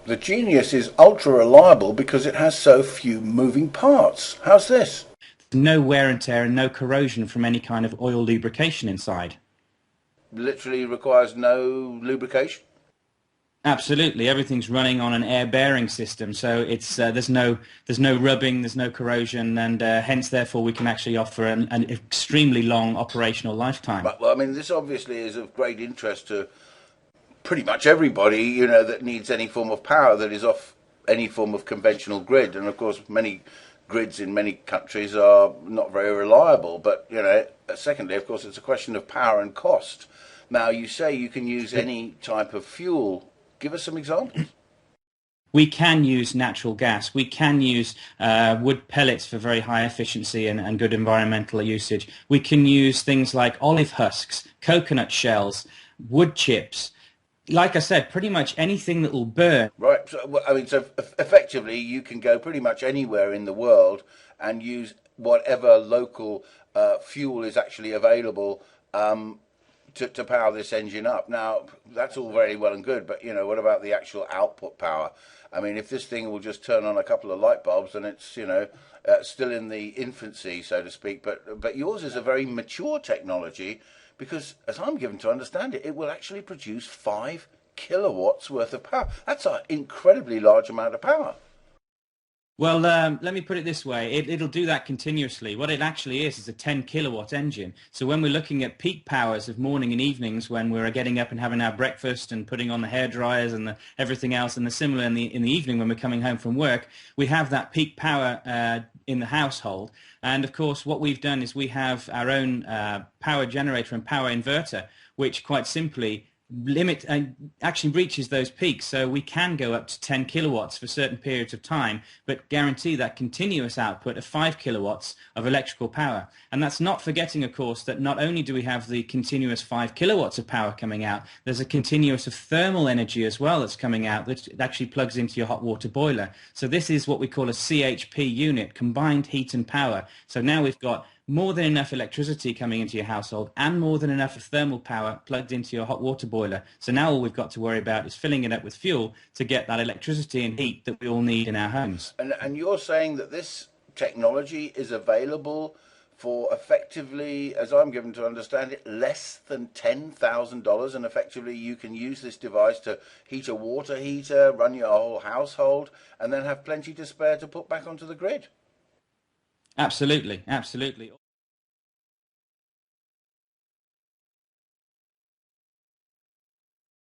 The Genius is ultra reliable because it has so few moving parts. How's this? No wear and tear and no corrosion from any kind of oil lubrication inside. Literally requires no lubrication. Absolutely, everything's running on an air bearing system, so it's there's no rubbing, there's no corrosion, and hence therefore we can actually offer an extremely long operational lifetime. But well, I mean, this obviously is of great interest to pretty much everybody, you know, that needs any form of power that is off any form of conventional grid. And of course, many grids in many countries are not very reliable. But, you know, secondly, of course, it's a question of power and cost. Now, you say you can use any type of fuel. Give us some examples. We can use natural gas. We can use wood pellets for very high efficiency and good environmental usage. We can use things like olive husks, coconut shells, wood chips. Like I said, pretty much anything that will burn. Right. So, I mean, so effectively, you can go pretty much anywhere in the world and use whatever local fuel is actually available to power this engine up. Now, that's all very well and good, but, you know, what about the actual output power? I mean, if this thing will just turn on a couple of light bulbs, then it's, you know, still in the infancy, so to speak. But yours is a very mature technology because, as I'm given to understand it, it will actually produce 5 kilowatts worth of power. That's an incredibly large amount of power. Well, let me put it this way. It'll do that continuously. What it actually is a 10 kilowatt engine. So when we're looking at peak powers of morning and evenings, when we're getting up and having our breakfast and putting on the hair dryers and everything else, and the similar in the evening when we're coming home from work, we have that peak power in the household. And of course, what we've done is we have our own power generator and power inverter, which quite simply limit and actually reaches those peaks, so we can go up to 10 kilowatts for certain periods of time, but guarantee that continuous output of 5 kilowatts of electrical power. And that's not forgetting, of course, that not only do we have the continuous 5 kilowatts of power coming out, there's a continuous of thermal energy as well that's coming out that actually plugs into your hot water boiler. So this is what we call a CHP unit, combined heat and power. So now we've got more than enough electricity coming into your household and more than enough of thermal power plugged into your hot water boiler. So now all we've got to worry about is filling it up with fuel to get that electricity and heat that we all need in our homes. And you're saying that this technology is available for effectively, as I'm given to understand it, less than $10,000, and effectively you can use this device to heat a water heater, run your whole household, and then have plenty to spare to put back onto the grid. Absolutely, absolutely.